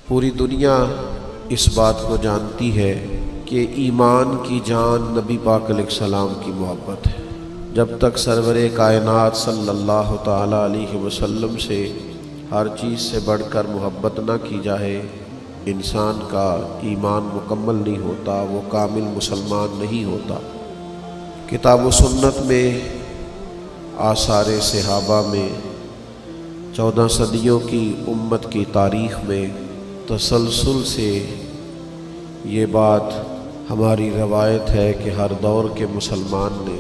پوری دنیا اس بات کو جانتی ہے کہ ایمان کی جان نبی پاک علیہ السلام کی محبت ہے۔ جب تک سرور کائنات صلی اللہ تعالیٰ علیہ وسلم سے ہر چیز سے بڑھ کر محبت نہ کی جائے، انسان کا ایمان مکمل نہیں ہوتا، وہ کامل مسلمان نہیں ہوتا۔ کتاب و سنت میں، آثار صحابہ میں، 14 صدیوں کی امت کی تاریخ میں تسلسل سے یہ بات ہماری روایت ہے کہ ہر دور کے مسلمان نے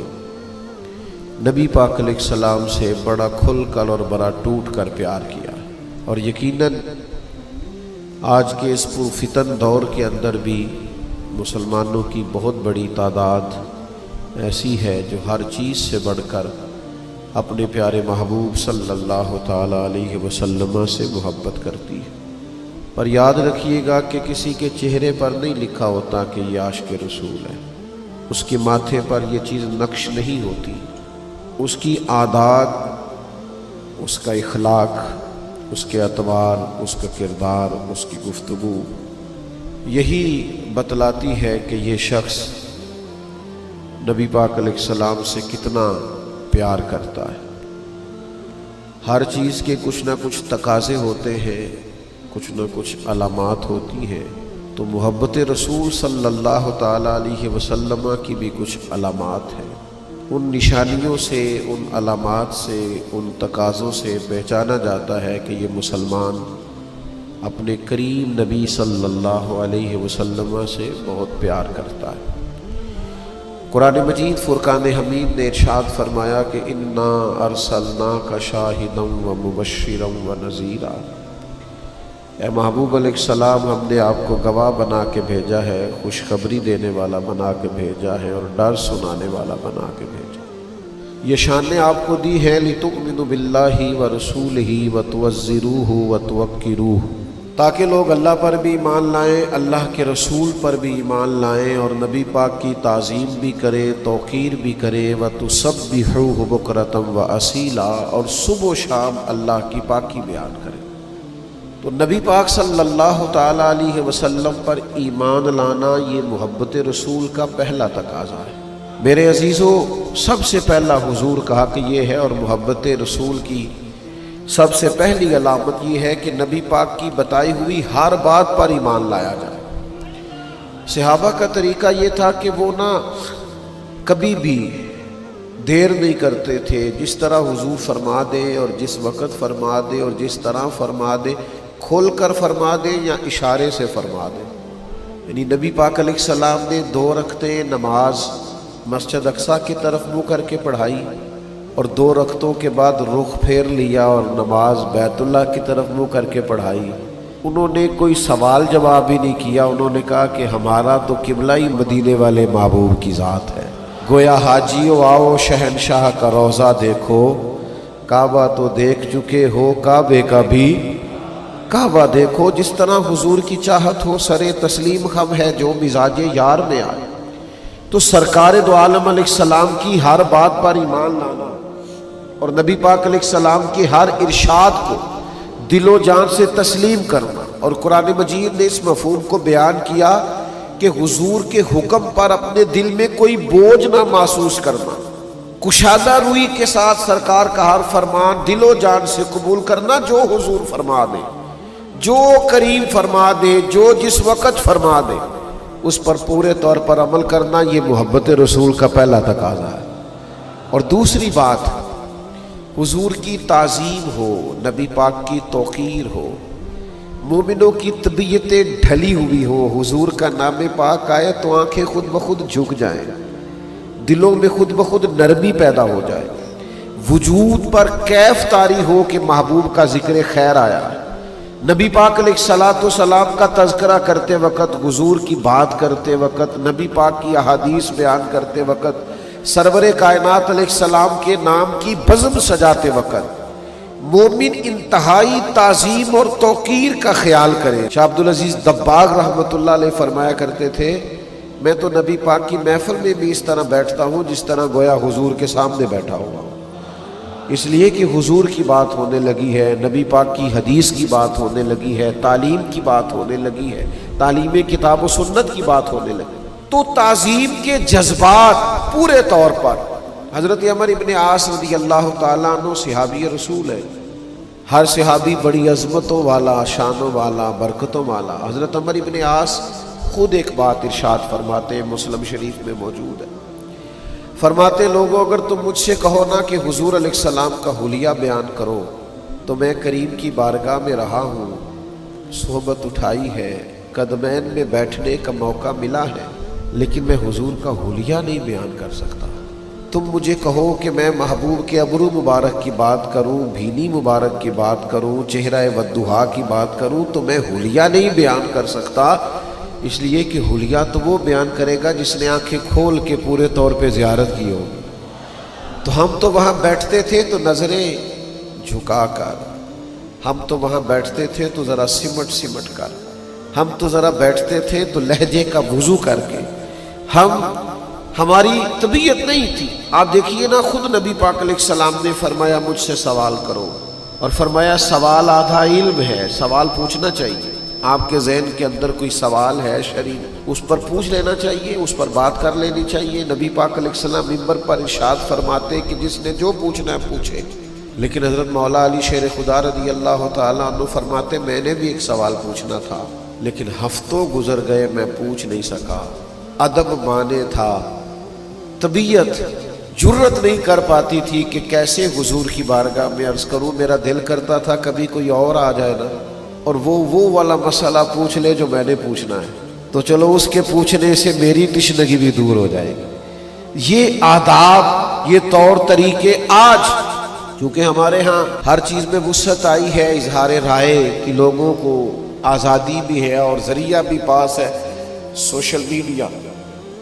نبی پاک علیہ السلام سے بڑا کھل کر اور بڑا ٹوٹ کر پیار کیا، اور یقیناً آج کے اس پرفتن دور کے اندر بھی مسلمانوں کی بہت بڑی تعداد ایسی ہے جو ہر چیز سے بڑھ کر اپنے پیارے محبوب صلی اللہ تعالیٰ علیہ وسلم سے محبت کرتی ہے۔ پر یاد رکھیے گا کہ کسی کے چہرے پر نہیں لکھا ہوتا کہ یہ عاشق رسول ہے، اس کے ماتھے پر یہ چیز نقش نہیں ہوتی، اس کی عادات، اس کا اخلاق، اس کے اطوار، اس کا کردار، اس کی گفتگو یہی بتلاتی ہے کہ یہ شخص نبی پاک علیہ السلام سے کتنا پیار کرتا ہے۔ ہر چیز کے کچھ نہ کچھ تقاضے ہوتے ہیں، کچھ نہ کچھ علامات ہوتی ہیں، تو محبت رسول صلی اللہ تعالیٰ علیہ وسلم کی بھی کچھ علامات ہیں۔ ان نشانیوں سے، ان علامات سے، ان تقاضوں سے پہچانا جاتا ہے کہ یہ مسلمان اپنے کریم نبی صلی اللہ علیہ وسلم سے بہت پیار کرتا ہے۔ قرآن مجید فرقان حمید نے ارشاد فرمایا کہ انا ارسلناک شاہدا ومبشرا ونذیرا، اے محبوب علیہ السلام، ہم نے آپ کو گواہ بنا کے بھیجا ہے، خوشخبری دینے والا بنا کے بھیجا ہے، اور ڈر سنانے والا بنا کے بھیجا۔ یہ شانیں آپ کو دی ہے لتؤمنوا باللہ ورسولہ وتعزروہ وتوقروہ، تاکہ لوگ اللہ پر بھی ایمان لائیں، اللہ کے رسول پر بھی ایمان لائیں، اور نبی پاک کی تعظیم بھی کریں، توقیر بھی کریں، وتسبحوہ بکرۃ واصیلا، اور صبح و شام اللہ کی پاکی بیان کریں۔ تو نبی پاک صلی اللہ تعالیٰ علیہ وسلم پر ایمان لانا یہ محبت رسول کا پہلا تقاضا ہے۔ میرے عزیزو، سب سے پہلا حضور کہا کہ یہ ہے، اور محبت رسول کی سب سے پہلی علامت یہ ہے کہ نبی پاک کی بتائی ہوئی ہر بات پر ایمان لایا جائے۔ صحابہ کا طریقہ یہ تھا کہ وہ کبھی بھی دیر نہیں کرتے تھے، جس طرح حضور فرما دیں اور جس وقت فرما دیں اور جس طرح فرما دیں، کھول کر فرما دیں یا اشارے سے فرما دیں۔ یعنی نبی پاک علیہ السلام نے 2 رکعتیں نماز مسجد اقصیٰ کی طرف منہ کر کے پڑھائی، اور 2 رکعتوں کے بعد رخ پھیر لیا اور نماز بیت اللہ کی طرف منہ کر کے پڑھائی۔ انہوں نے کوئی سوال جواب بھی نہیں کیا، انہوں نے کہا کہ ہمارا تو قبلہ ہی مدینے والے محبوب کی ذات ہے۔ گویا حاجیو آؤ شہنشاہ کا روضہ دیکھو، کعبہ تو دیکھ چکے ہو، کعبے کا بھی کعبہ دیکھو۔ جس طرح حضور کی چاہت ہو، سر تسلیم خم ہے جو مزاج یار میں آئے۔ تو سرکار دو عالم علیہ السلام کی ہر بات پر ایمان لانا اور نبی پاک علیہ السلام کی ہر ارشاد کو دل و جان سے تسلیم کرنا، اور قرآن مجید نے اس مفہوم کو بیان کیا کہ حضور کے حکم پر اپنے دل میں کوئی بوجھ نہ محسوس کرنا، کشادہ روئی کے ساتھ سرکار کا ہر فرمان دل و جان سے قبول کرنا، جو حضور فرما دے، جو کریم فرما دے، جو جس وقت فرما دے، اس پر پورے طور پر عمل کرنا، یہ محبت رسول کا پہلا تقاضا ہے۔ اور دوسری بات، حضور کی تعظیم ہو، نبی پاک کی توقیر ہو، مومنوں کی طبیعتیں ڈھلی ہوئی ہو، حضور کا نام پاک آئے تو آنکھیں خود بخود جھک جائیں، دلوں میں خود بخود نرمی پیدا ہو جائے، وجود پر کیف طاری ہو کہ محبوب کا ذکر خیر آیا ہے۔ نبی پاک علیہ السلام کا تذکرہ کرتے وقت، حضور کی بات کرتے وقت، نبی پاک کی احادیث بیان کرتے وقت، سرور کائنات علیہ السلام کے نام کی بزم سجاتے وقت مومن انتہائی تعظیم اور توقیر کا خیال کرے۔ شاہ عبدالعزیز دباغ رحمۃ اللہ علیہ فرمایا کرتے تھے، میں تو نبی پاک کی محفل میں بھی اس طرح بیٹھتا ہوں جس طرح گویا حضور کے سامنے بیٹھا ہوا ہوں۔ اس لیے کہ حضور کی بات ہونے لگی ہے، نبی پاک کی حدیث کی بات ہونے لگی ہے، تعلیم کی بات ہونے لگی ہے، تعلیم کتاب و سنت کی بات ہونے لگی، تو تعظیم کے جذبات پورے طور پر حضرت عمر ابن عاص رضی اللہ تعالیٰ عنہ صحابی رسول ہے۔ ہر صحابی بڑی عظمتوں والا، شانوں والا، برکتوں والا۔ حضرت عمر ابن عاص خود ایک بات ارشاد فرماتے ہیں، مسلم شریف میں موجود ہے، فرماتے لوگوں اگر تم مجھ سے کہو نا کہ حضور علیہ السلام کا حلیہ بیان کرو تو میں کریم کی بارگاہ میں رہا ہوں، صحبت اٹھائی ہے، قدمین میں بیٹھنے کا موقع ملا ہے، لیکن میں حضور کا حلیہ نہیں بیان کر سکتا۔ تم مجھے کہو کہ میں محبوب کے ابرو مبارک کی بات کروں، بھینی مبارک کی بات کروں، چہرہ والضحیٰ کی بات کروں تو میں حلیہ نہیں بیان کر سکتا، اس لیے کہ حلیہ تو وہ بیان کرے گا جس نے آنکھیں کھول کے پورے طور پہ زیارت کی ہو۔ تو ہم تو وہاں بیٹھتے تھے تو نظریں جھکا کر، ہم تو وہاں بیٹھتے تھے تو ذرا سمٹ کر، ہم تو ذرا بیٹھتے تھے تو لہجے کا وضو کر کے، ہماری طبیعت نہیں تھی۔ آپ دیکھیے نا، خود نبی پاک علیہ السلام نے فرمایا مجھ سے سوال کرو، اور فرمایا سوال آدھا علم ہے، سوال پوچھنا چاہیے۔ آپ کے ذہن کے اندر کوئی سوال ہے شرعی، اس پر پوچھ لینا چاہیے، اس پر بات کر لینی چاہیے۔ نبی پاک علیہ السلام منبر پر ارشاد فرماتے کہ جس نے جو پوچھنا ہے پوچھے، لیکن حضرت مولا علی شیر خدا رضی اللہ تعالیٰ عنہ فرماتے میں نے بھی ایک سوال پوچھنا تھا، لیکن ہفتوں گزر گئے میں پوچھ نہیں سکا۔ ادب مانے تھا، طبیعت جرت نہیں کر پاتی تھی کہ کیسے حضور کی بارگاہ میں عرض کروں۔ میرا دل کرتا تھا کبھی کوئی اور آ جائے نا اور وہ والا مسئلہ پوچھ لے جو میں نے پوچھنا ہے، تو چلو اس کے پوچھنے سے میری تشنگی بھی دور ہو جائے گی۔ یہ آداب، یہ طور طریقے آج چونکہ ہمارے ہاں ہر چیز میں وسعت آئی ہے، اظہار رائے کی لوگوں کو آزادی بھی ہے اور ذریعہ بھی پاس ہے سوشل میڈیا،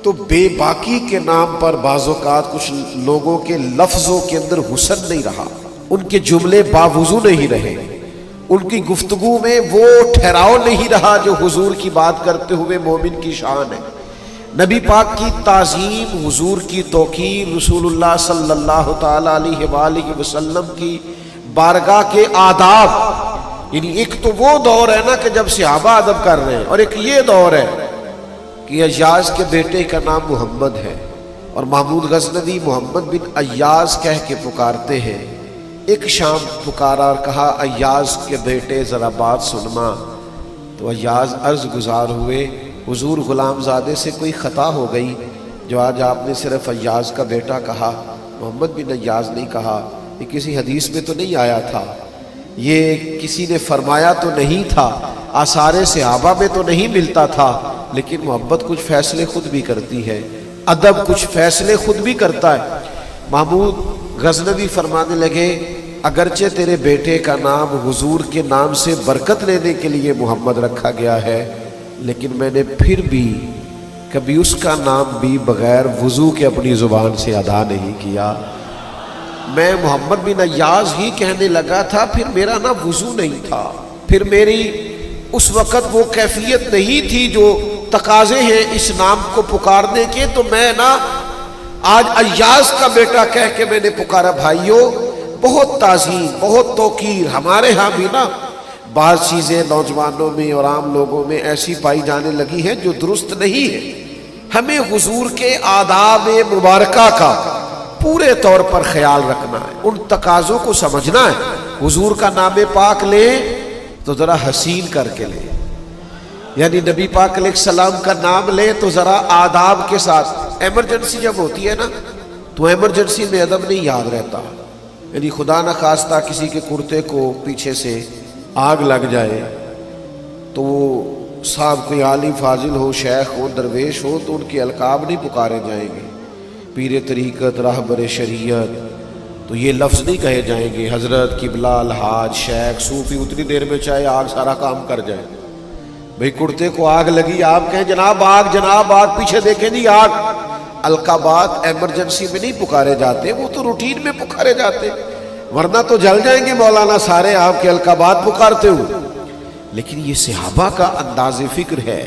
تو بے باکی کے نام پر بعض اوقات کچھ لوگوں کے لفظوں کے اندر حسن نہیں رہا، ان کے جملے باوضو نہیں رہے، ان کی گفتگو میں وہ ٹھہراؤ نہیں رہا جو حضور کی بات کرتے ہوئے مومن کی شان ہے۔ نبی پاک کی تعظیم، حضور کی توقیر، رسول اللہ صلی اللہ تعالی علیہ وآلہ وسلم کی بارگاہ کے آداب، یعنی ایک تو وہ دور ہے نا کہ جب صحابہ ادب کر رہے ہیں، اور ایک یہ دور ہے کہ ایاز کے بیٹے کا نام محمد ہے اور محمود غزنوی محمد بن ایاز کہہ کے پکارتے ہیں۔ ایک شام پکارا اور کہا ایاز کے بیٹے ذرا بات سننا، تو ایاز عرض گزار ہوئے حضور غلام زادے سے کوئی خطا ہو گئی جو آج آپ نے صرف ایاز کا بیٹا کہا، محمد بن ایاز نہیں کہا، یہ کسی حدیث میں تو نہیں آیا تھا، یہ کسی نے فرمایا تو نہیں تھا، آثار صحابہ میں تو نہیں ملتا تھا، لیکن محبت کچھ فیصلے خود بھی کرتی ہے، ادب کچھ فیصلے خود بھی کرتا ہے۔ محمود غزنوی فرمانے لگے اگرچہ تیرے بیٹے کا نام حضور کے نام سے برکت لینے کے لیے محمد رکھا گیا ہے، لیکن میں نے پھر بھی کبھی اس کا نام بھی بغیر وضو کے اپنی زبان سے ادا نہیں کیا۔ میں محمد بن ایاز ہی کہنے لگا تھا، پھر میرا نا وضو نہیں تھا، پھر میری اس وقت وہ کیفیت نہیں تھی جو تقاضے ہیں اس نام کو پکارنے کے، تو میں نا آج ایاز کا بیٹا کہہ کے میں نے پکارا۔ بھائیوں، بہت تعظیم، بہت توقیر، ہمارے ہاں بھی نا بعض چیزیں نوجوانوں میں اور عام لوگوں میں ایسی پائی جانے لگی ہیں جو درست نہیں ہے۔ ہمیں حضور کے آداب مبارکہ کا پورے طور پر خیال رکھنا ہے، ان تقاضوں کو سمجھنا ہے۔ حضور کا نام پاک لیں تو ذرا حسین کر کے لیں، یعنی نبی پاک علیہ السلام کا نام لیں تو ذرا آداب کے ساتھ۔ ایمرجنسی جب ہوتی ہے نا تو ایمرجنسی میں ادب نہیں یاد رہتا، یعنی خدا نہ خواستہ کسی کے کرتے کو پیچھے سے آگ لگ جائے تو وہ صاحب کوئی عالم فاضل ہو، شیخ ہو، درویش ہو تو ان کے القاب نہیں پکارے جائیں گے، پیر طریقت، راہبر شریعت، تو یہ لفظ نہیں کہے جائیں گے حضرت، قبلہ، الحاج، شیخ، صوفی، اتنی دیر میں چاہے آگ سارا کام کر جائے۔ بھئی کرتے کو آگ لگی، آپ کہیں جناب آگ، جناب آگ، پیچھے دیکھیں جی آگ۔ القابات ایمرجنسی میں نہیں پکارے جاتے، وہ تو روٹین میں پکارے جاتے، ورنہ تو جل جائیں گے مولانا سارے آپ کے القابات پکارتے ہو۔ لیکن یہ صحابہ کا انداز فکر ہے،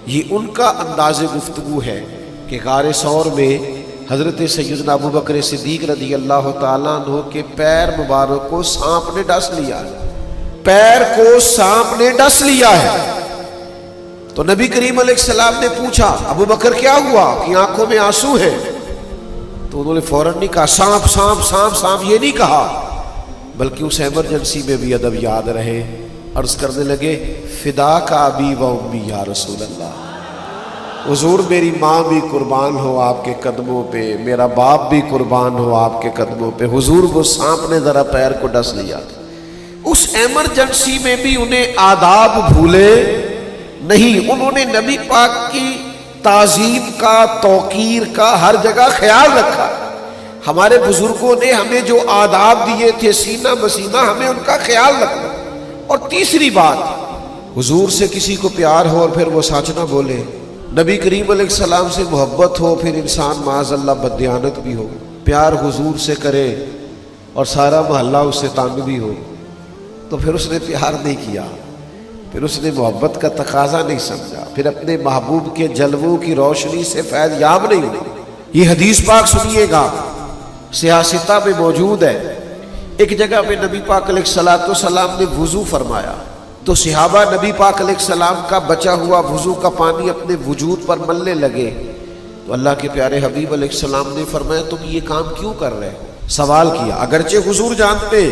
یہ ان کا انداز گفتگو ہے کہ غار ثور میں حضرت سیدنا ابو بکر صدیق رضی اللہ تعالیٰ عنہ کے پیر مبارک کو سانپ نے ڈس لیا ہے، پیر کو سانپ نے ڈس لیا ہے۔ تو نبی کریم علیہ السلام نے پوچھا ابو بکر کیا ہوا کہ آنکھوں میں آنسو ہے؟ تو انہوں نے فوراً نہیں کہا سانپ سانپ سانپ سانپ، یہ نہیں کہا، بلکہ اس ایمرجنسی میں بھی ادب یاد رہے۔ عرض کرنے لگے فدا کا ابی و امی یا رسول اللہ، حضور میری ماں بھی قربان ہو آپ کے قدموں پہ، میرا باپ بھی قربان ہو آپ کے قدموں پہ۔ حضور وہ سانپ نے ذرا پیر کو ڈس لیا تھا۔ اس ایمرجنسی میں بھی انہیں آداب بھولے نہیں، انہوں نے نبی پاک کی تعظیم کا، توقیر کا ہر جگہ خیال رکھا۔ ہمارے بزرگوں نے ہمیں جو آداب دیے تھے سینہ بسینہ، ہمیں ان کا خیال رکھنا۔ اور تیسری بات، حضور سے کسی کو پیار ہو اور پھر وہ سچ نہ بولے، نبی کریم علیہ السلام سے محبت ہو پھر انسان معاذ اللہ بددیانت بھی ہو، پیار حضور سے کرے اور سارا محلہ اس سے تنگ بھی ہو، تو پھر اس نے پیار نہیں کیا، پھر اس نے محبت کا تقاضا نہیں سمجھا، پھر اپنے محبوب کے جلووں کی روشنی سے فیض یاب نہیں ہوئی۔ یہ حدیث پاک سنیے گا، سیاستہ میں موجود ہے۔ ایک جگہ پہ نبی پاک علیہ السلام نے وضو فرمایا تو صحابہ نبی پاک علیہ السلام کا بچا ہوا وضو کا پانی اپنے وجود پر ملنے لگے، تو اللہ کے پیارے حبیب علیہ السلام نے فرمایا تم یہ کام کیوں کر رہے ہو؟ سوال کیا، اگرچہ حضور جانتے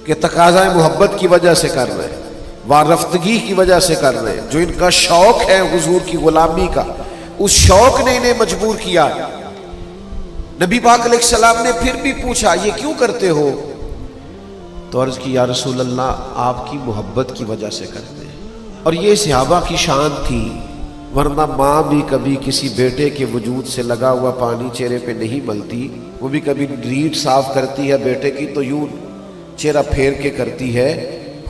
کہ تقاضۂ محبت کی وجہ سے کر رہے ہیں، وارفتگی کی وجہ سے کر رہے ہیں، جو ان کا شوق ہے حضور کی غلامی کا، اس شوق نے انہیں مجبور کیا۔ نبی پاک علیہ السلام نے پھر بھی پوچھا یہ کیوں کرتے ہو؟ تو عرض کی یا رسول اللہ آپ کی محبت کی وجہ سے کرتے ہیں۔ اور یہ صحابہ کی شان تھی، ورنہ ماں بھی کبھی کسی بیٹے کے وجود سے لگا ہوا پانی چہرے پہ نہیں ملتی، وہ بھی کبھی ریٹ صاف کرتی ہے بیٹے کی تو یوں چہرہ پھیر کے کرتی ہے۔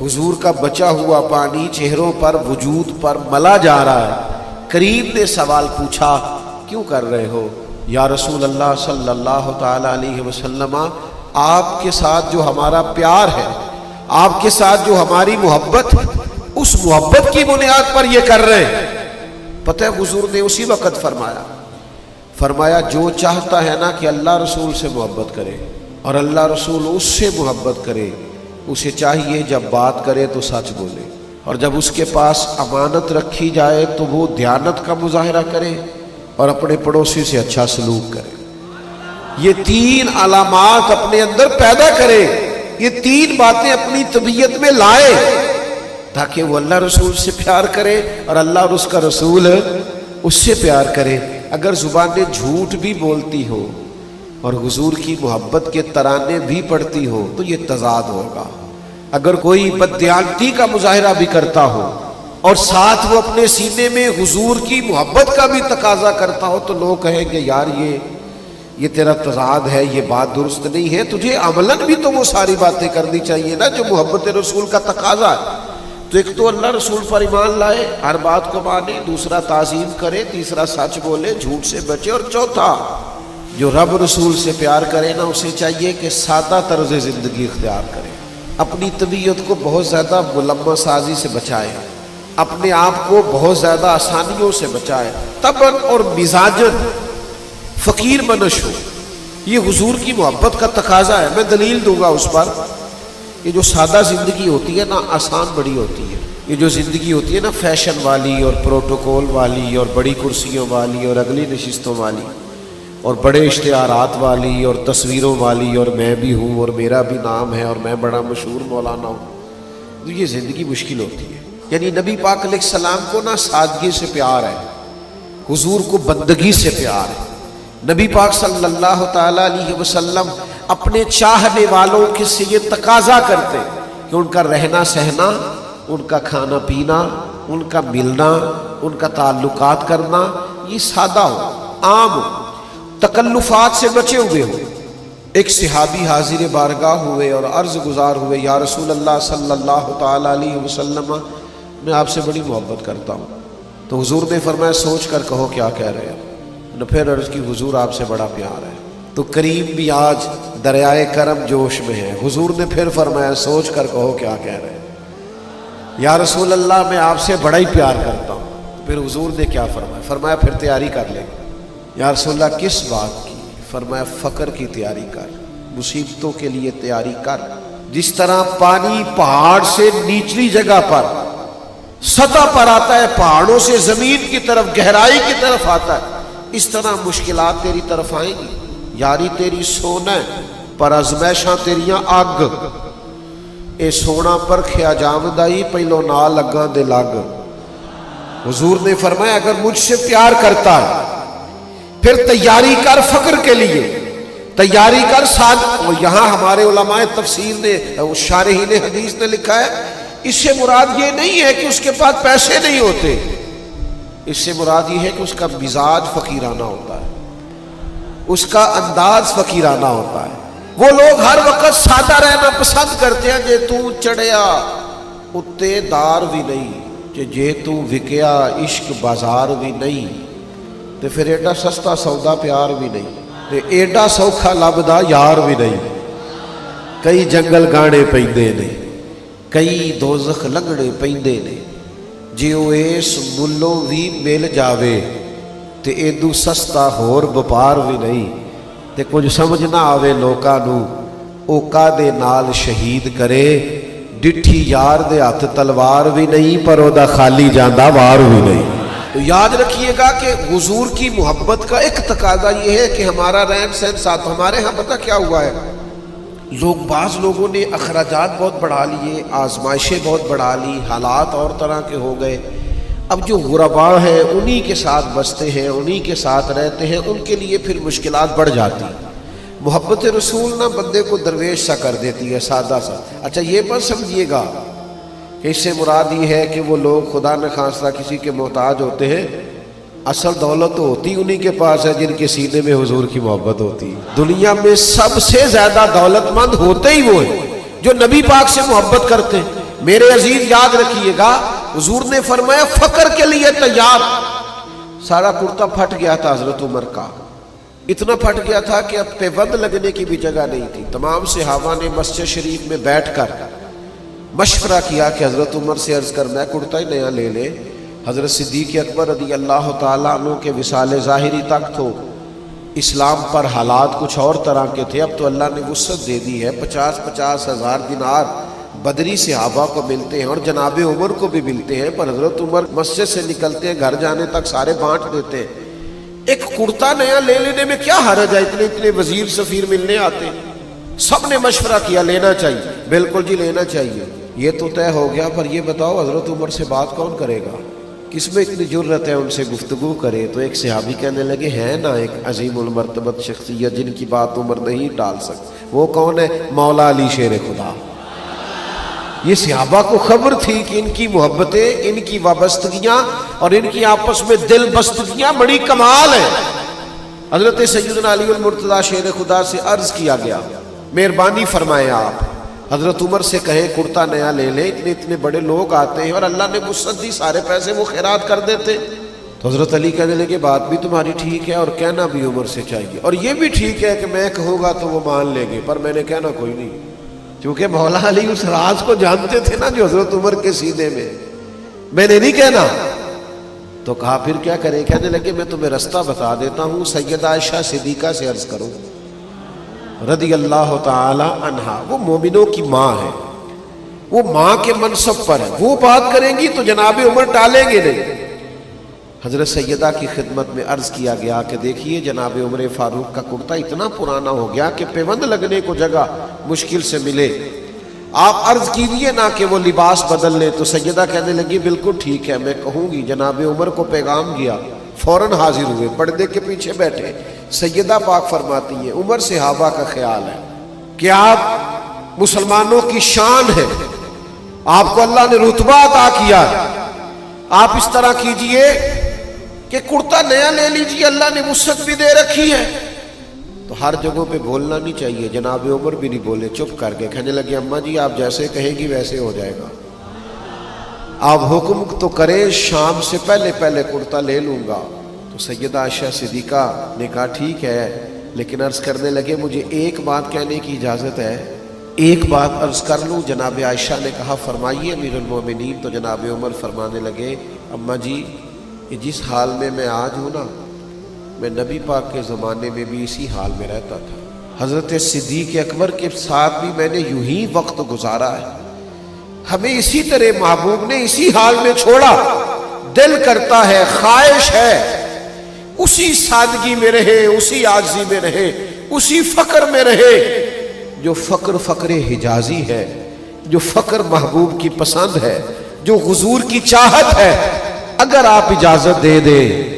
حضور کا بچا ہوا پانی چہروں پر وجود پر ملا جا رہا ہے۔ کریم نے سوال پوچھا کیوں کر رہے ہو؟ یا رسول اللہ صلی اللہ تعالی علیہ وسلم آپ کے ساتھ جو ہمارا پیار ہے، آپ کے ساتھ جو ہماری محبت ہے، اس محبت کی بنیاد پر یہ کر رہے ہیں۔ پتہ ہے حضور نے اسی وقت فرمایا جو چاہتا ہے نا کہ اللہ رسول سے محبت کرے اور اللہ رسول اس سے محبت کرے، اسے چاہیے جب بات کرے تو سچ بولے، اور جب اس کے پاس امانت رکھی جائے تو وہ دیانت کا مظاہرہ کرے اور اپنے پڑوسی سے اچھا سلوک کرے۔ یہ تین علامات اپنے اندر پیدا کرے، یہ تین باتیں اپنی طبیعت میں لائے تاکہ وہ اللہ رسول سے پیار کرے اور اللہ اور اس کا رسول اس سے پیار کرے۔ اگر زبانیں جھوٹ بھی بولتی ہو اور حضور کی محبت کے ترانے بھی پڑھتی ہو تو یہ تضاد ہوگا۔ اگر کوئی بددیانتی کا مظاہرہ بھی کرتا ہو اور ساتھ وہ اپنے سینے میں حضور کی محبت کا بھی تقاضا کرتا ہو تو لوگ کہیں گے یار یہ تیرا تضاد ہے، یہ بات درست نہیں ہے، تجھے عملاً بھی تو وہ ساری باتیں کرنی چاہیے نا جو محبت رسول کا تقاضا ہے۔ تو ایک تو اللہ رسول پر ایمان لائے، ہر بات کو مانے، دوسرا تعظیم کرے، تیسرا سچ بولے، جھوٹ سے بچے، اور چوتھا جو رب رسول سے پیار کرے نا اسے چاہیے کہ سادہ طرز زندگی اختیار کرے، اپنی طبیعت کو بہت زیادہ ملمہ سازی سے بچائے، اپنے آپ کو بہت زیادہ آسانیوں سے بچائے، طبعاً اور مزاجاً فقیر منش ہو۔ یہ حضور کی محبت کا تقاضا ہے۔ میں دلیل دوں گا اس پر، یہ جو سادہ زندگی ہوتی ہے نا آسان بڑی ہوتی ہے۔ یہ جو زندگی ہوتی ہے نا فیشن والی اور پروٹوکول والی اور بڑی کرسیوں والی اور اگلی نشستوں والی اور بڑے اشتہارات والی اور تصویروں والی اور میں بھی ہوں اور میرا بھی نام ہے اور میں بڑا مشہور مولانا ہوں، تو یہ زندگی مشکل ہوتی ہے۔ یعنی نبی پاک علیہ السلام کو نا سادگی سے پیار ہے، حضور کو بندگی سے پیار ہے۔ نبی پاک صلی اللہ تعالی علیہ وسلم اپنے چاہنے والوں کے سے یہ تقاضا کرتے کہ ان کا رہنا سہنا، ان کا کھانا پینا، ان کا ملنا، ان کا تعلقات کرنا یہ سادہ ہو، عام ہو، تکلفات سے بچے ہوئے ہو۔ ایک صحابی حاضر بارگاہ ہوئے اور عرض گزار ہوئے یا رسول اللہ صلی اللہ تعالی علیہ وسلم میں آپ سے بڑی محبت کرتا ہوں۔ تو حضور نے فرمایا سوچ کر کہو کیا کہہ رہے ہیں۔ پھر عرض کی حضور آپ سے بڑا پیار ہے۔ تو کریم بھی آج دریائے کرم جوش میں ہے۔ حضور نے پھر فرمایا سوچ کر کہو کیا کہہ رہے ہیں۔ یا رسول اللہ میں آپ سے بڑا ہی پیار کرتا ہوں۔ پھر حضور نے کیا فرمایا؟ فرمایا پھر تیاری کر لیں۔ یا رسول اللہ کس بات کی؟ فرمایا فقر کی تیاری کر، مصیبتوں کے لیے تیاری کر۔ جس طرح پانی پہاڑ سے نیچلی جگہ پر سطح پر آتا ہے، پہاڑوں سے زمین کی طرف گہرائی کی طرف آتا ہے، اس طرح مشکلات تیری طرف آئیں گی۔ یاری تیری سونا ہے پر ازمائشاں تیریاں اگ، اے سونا پر کھیا جامدائی پہلو نہ لگاں دے لگ۔ حضور نے فرمایا اگر مجھ سے پیار کرتا ہے پھر تیاری کر فقر کے لیے، تیاری کر ساتھ۔ یہاں ہمارے علماء تفسیر نے، شارحین حدیث نے لکھا ہے اس سے مراد یہ نہیں ہے کہ اس کے پاس پیسے نہیں ہوتے، اس سے مراد یہ ہے کہ اس کا مزاج فقیرانہ ہوتا ہے، اس کا انداز فقیرانہ ہوتا ہے۔ وہ لوگ ہر وقت سادہ رہنا پسند کرتے ہیں، جے تو چڑھیا اتے دار بھی نہیں، جے تو وکیا عشق بازار بھی نہیں، تے پھر ایڈا سستا سودا پیار بھی نہیں، تے ایڈا سوکھا لبدا یار بھی نہیں۔ کئی جنگل گانے پیندے نے، کئی دوزخ لنگڑے پیندے نے، جے او اس ملوں بھی مل جاوے تے ایدو سستا ہور بپار بھی نہیں، تے کچھ سمجھ نہ آوے لوکاں نو اوکا دے نال شہید کرے، ڈٹھی یار دے ہاتھ تلوار بھی نہیں پر او دا خالی جاندہ وار بھی نہیں۔ تو یاد رکھیے گا کہ حضور کی محبت کا ایک تقاضا یہ ہے کہ ہمارا رہن سہن ساتھ۔ ہمارے ہاں پتہ کیا ہوا ہے، بعض لوگوں نے اخراجات بہت بڑھا لیے، آزمائشیں بہت بڑھا لی، حالات اور طرح کے ہو گئے۔ اب جو غربا ہیں انہی کے ساتھ بستے ہیں، انہی کے ساتھ رہتے ہیں، ان کے لیے پھر مشکلات بڑھ جاتی۔ محبت رسول نہ بندے کو درویش سا کر دیتی ہے، سادہ سا۔ اچھا یہ مت سمجھیے گا کہ اس سے مراد یہ ہے کہ وہ لوگ خدا نخواستہ کسی کے محتاج ہوتے ہیں۔ اصل دولت تو ہوتی انہی کے پاس ہے جن کے سینے میں حضور کی محبت ہوتی ہے۔ دنیا میں سب سے زیادہ دولت مند ہوتے ہی وہ ہیں جو نبی پاک سے محبت کرتے ہیں۔ میرے عزیز یاد رکھیے گا، حضور نے فرمایا فقر کے لیے تیار۔ سارا کرتا پھٹ گیا تھا حضرت عمر کا، اتنا پھٹ گیا تھا کہ اب پیوند لگنے کی بھی جگہ نہیں تھی۔ تمام صحابہ نے مسجد شریف میں بیٹھ کر مشورہ کیا کہ حضرت عمر سے عرض کرنا ہے کرتا ہی نیا لے لے۔ حضرت صدیق اکبر رضی اللہ تعالیٰ عنہ کے وصال ظاہری تک تو اسلام پر حالات کچھ اور طرح کے تھے، اب تو اللہ نے وسعت دے دی ہے، 50,000 دینار بدری صحابہ کو ملتے ہیں اور جناب عمر کو بھی ملتے ہیں، پر حضرت عمر مسجد سے نکلتے ہیں گھر جانے تک سارے بانٹ دیتے ہیں۔ ایک کرتا نیا لے لینے میں کیا حرج ہے، اتنے وزیر سفیر ملنے آتے ہیں۔ سب نے مشورہ کیا لینا چاہیے، بالکل جی لینا چاہیے۔ یہ تو طے ہو گیا، پر یہ بتاؤ حضرت عمر سے بات کون کرے گا، کس میں اتنی جرت ہے ان سے گفتگو کرے؟ تو ایک صحابی کہنے لگے ہے نا ایک عظیم المرتبت شخصیت جن کی بات عمر نہیں ٹال سکتی، وہ کون ہے؟ مولا علی شیر خدا۔ یہ صحابہ کو خبر تھی کہ ان کی محبتیں، ان کی وابستگیاں اور ان کی آپس میں دل بستگیاں بڑی کمال ہیں۔ حضرت سیدنا علی المرتضیٰ شیر خدا سے عرض کیا گیا مہربانی فرمائیں آپ حضرت عمر سے کہیں کرتا نیا لے لیں، اتنے بڑے لوگ آتے ہیں اور اللہ نے وسعت دی، سارے پیسے وہ خیرات کر دیتے۔ تو حضرت علی کہنے لگے بات بھی تمہاری ٹھیک ہے اور کہنا بھی عمر سے چاہیے، اور یہ بھی ٹھیک ہے کہ میں کہوں گا تو وہ مان لیں گے، پر میں نے کہنا کوئی نہیں، کیونکہ مولا علی اس راز کو جانتے تھے نا جو حضرت عمر کے سینے میں نے نہیں کہنا۔ تو کہا پھر کیا کریں؟ کہنے لگے میں تمہیں رستہ بتا دیتا ہوں، سیدہ عائشہ صدیقہ سے عرض کرو رضی اللہ تعالی عنہا، وہ مومنوں کی ماں ہے، وہ ماں کے منصب پر ہے، وہ بات کریں گی تو جناب عمر ٹالیں گے نہیں۔ حضرت سیدہ کی خدمت میں عرض کیا گیا کہ دیکھیے جناب عمر فاروق کا کرتا اتنا پرانا ہو گیا کہ پیوند لگنے کو جگہ مشکل سے ملے، آپ عرض کیجئے نا کہ وہ لباس بدل لے۔ تو سیدہ کہنے لگی بالکل ٹھیک ہے میں کہوں گی۔ جناب عمر کو پیغام گیا، فوراً حاضر ہوئے، پردے کے پیچھے بیٹھے۔ سیدہ پاک فرماتی ہیں عمر صحابہ کا خیال ہے کہ آپ مسلمانوں کی شان ہے، آپ کو اللہ نے رتبہ عطا کیا ہے، آپ اس طرح کیجئے کہ کرتا نیا لے لیجئے، اللہ نے وسعت بھی دے رکھی ہے۔ تو ہر جگہوں پہ بولنا نہیں چاہیے، جناب عمر بھی نہیں بولے، چپ کر کے کہنے لگے اماں جی آپ جیسے کہیں گی ویسے ہو جائے گا، آپ حکم تو کریں شام سے پہلے کرتا لے لوں گا۔ تو سیدہ عائشہ صدیقہ نے کہا ٹھیک ہے، لیکن عرض کرنے لگے مجھے ایک بات کہنے کی اجازت ہے، ایک بات عرض کر لوں؟ جناب عائشہ نے کہا فرمائیے امیر المومنین۔ تو جناب عمر فرمانے لگے اماں جی جس حال میں آج ہوں نا میں نبی پاک کے زمانے میں بھی اسی حال میں رہتا تھا، حضرت صدیق اکبر کے ساتھ بھی میں نے یوں ہی وقت گزارا ہے، ہمیں اسی طرح محبوب نے اسی حال میں چھوڑا، دل کرتا ہے، خواہش ہے اسی سادگی میں رہے، اسی عاجزی میں رہے، اسی فقر میں رہے جو فقر حجازی ہے، جو فقر محبوب کی پسند ہے، جو حضور کی چاہت ہے۔ اگر آپ اجازت دے دیں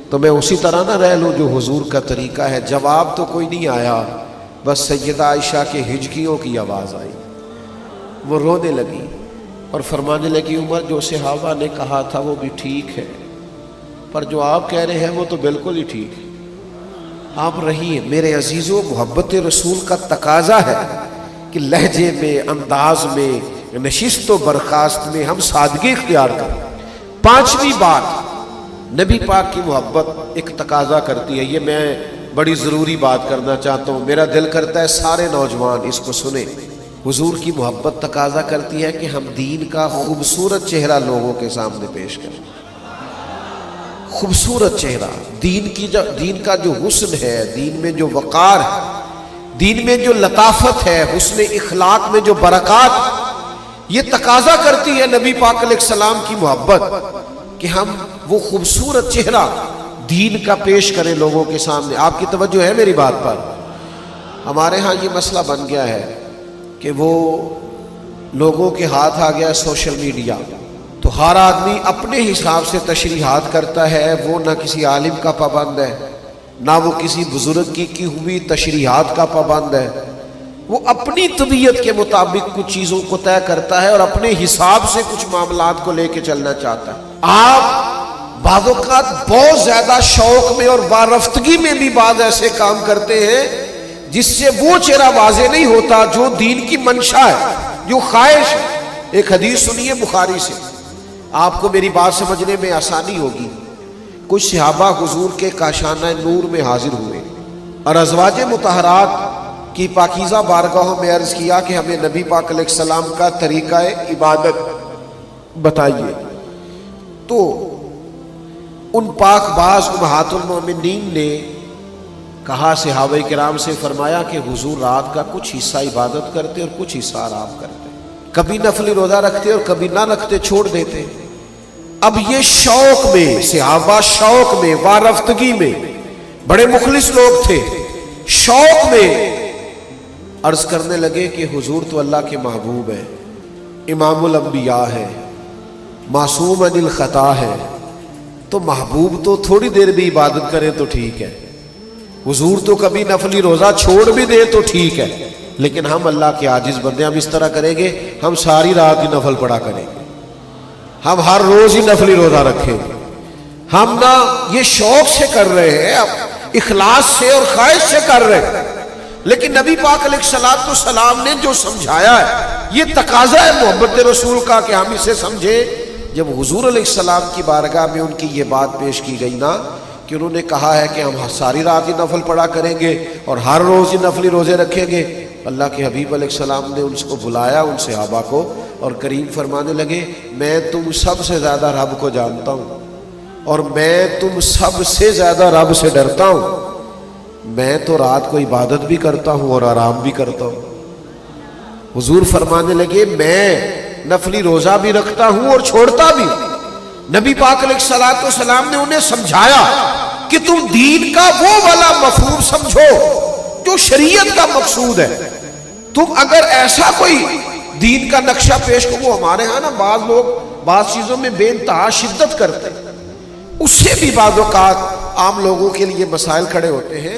تو میں اسی طرح نہ رہ لوں جو حضور کا طریقہ ہے۔ جواب تو کوئی نہیں آیا، بس سیدہ عائشہ کے ہجکیوں کی آواز آئی، وہ رونے لگی اور فرمانے لگی عمر جو صحابہ نے کہا تھا وہ بھی ٹھیک ہے، پر جو آپ کہہ رہے ہیں وہ تو بالکل ہی ٹھیک ہے۔ آپ رہیے، میرے عزیزوں، محبت رسول کا تقاضا ہے کہ لہجے میں، انداز میں، نشست و برخاست میں ہم سادگی اختیار کریں۔ پانچویں بات، نبی پاک کی محبت ایک تقاضا کرتی ہے، یہ میں بڑی ضروری بات کرنا چاہتا ہوں، میرا دل کرتا ہے سارے نوجوان اس کو سنیں۔ حضور کی محبت تقاضا کرتی ہے کہ ہم دین کا خوبصورت چہرہ لوگوں کے سامنے پیش کریں۔ خوبصورت چہرہ، دین کا جو حسن ہے، دین میں جو وقار ہے، دین میں جو لطافت ہے، حسن اخلاق میں جو برکات، یہ تقاضا کرتی ہے نبی پاک علیہ السلام کی محبت کہ ہم وہ خوبصورت چہرہ دین کا پیش کریں لوگوں کے سامنے۔ آپ کی توجہ ہے میری بات پر؟ ہمارے ہاں یہ مسئلہ بن گیا ہے کہ وہ لوگوں کے ہاتھ آ گیا سوشل میڈیا، تو ہر آدمی اپنے حساب سے تشریحات کرتا ہے، وہ نہ کسی عالم کا پابند ہے، نہ وہ کسی بزرگ کی ہوئی تشریحات کا پابند ہے، وہ اپنی طبیعت کے مطابق کچھ چیزوں کو طے کرتا ہے اور اپنے حساب سے کچھ معاملات کو لے کے چلنا چاہتا ہے۔ آپ بعض اوقات بہت زیادہ شوق میں اور وارفتگی میں بھی بعض ایسے کام کرتے ہیں جس سے وہ چہرہ واضح نہیں ہوتا جو دین کی منشا ہے، جو خواہش ہے۔ ایک حدیث سنیے بخاری سے، آپ کو میری بات سمجھنے میں آسانی ہوگی۔ کچھ صحابہ حضور کے کاشانہ نور میں حاضر ہوئے اور ازواج مطہرات کی پاکیزہ بارگاہوں میں عرض کیا کہ ہمیں نبی پاک علیہ السلام کا طریقہ عبادت بتائیے۔ تو ان پاک باز امہات المومنین نے کہا صحابہ کرام سے، فرمایا کہ حضور رات کا کچھ حصہ عبادت کرتے اور کچھ حصہ آرام کرتے، کبھی نفلی روزہ رکھتے اور کبھی نہ رکھتے، چھوڑ دیتے۔ اب یہ شوق میں، صحابہ شوق میں، وارفتگی میں، بڑے مخلص لوگ تھے، شوق میں عرض کرنے لگے کہ حضور تو اللہ کے محبوب ہے، امام الانبیاء ہے، معصوم عن الخطا ہے، تو محبوب تو تھوڑی دیر بھی عبادت کریں تو ٹھیک ہے، حضور تو کبھی نفلی روزہ چھوڑ بھی دے تو ٹھیک ہے، لیکن ہم اللہ کے عاجز بندے، ہم اس طرح کریں گے، ہم ساری رات ہی نفل پڑھا کریں گے، ہم ہر روز ہی نفلی روزہ رکھیں گے۔ ہم نہ یہ شوق سے کر رہے ہیں، اخلاص سے اور خواہش سے کر رہے ہیں، لیکن نبی پاک علیہ السلام نے جو سمجھایا ہے، یہ تقاضا ہے محبت رسول کا کہ ہم اسے سمجھیں۔ جب حضور علیہ السلام کی بارگاہ میں ان کی یہ بات پیش کی گئی نا کہ انہوں نے کہا ہے کہ ہم ساری رات ہی نفل پڑھا کریں گے اور ہر روز ہی نفلی روزے رکھیں گے، اللہ کے حبیب علیہ السلام نے ان کو بلایا، ان صحابہ کو، اور کریم فرمانے لگے، میں تم سب سے زیادہ رب کو جانتا ہوں اور میں تم سب سے زیادہ رب سے ڈرتا ہوں، میں تو رات کو عبادت بھی کرتا ہوں اور آرام بھی کرتا ہوں۔ حضور فرمانے لگے، میں نفلی روزہ بھی رکھتا ہوں اور چھوڑتا بھی ہوں۔ نبی پاک علیہ السلام نے انہیں سمجھایا کہ تم دین کا وہ والا مفہوم سمجھو جو شریعت کا مقصود ہے۔ تم اگر ایسا کوئی دین کا نقشہ پیش کرو، وہ ہمارے ہاں نا بعض لوگ بعض چیزوں میں بے انتہا شدت کرتے ہیں، اس سے بھی بعض اوقات عام لوگوں کے لیے مسائل کھڑے ہوتے ہیں۔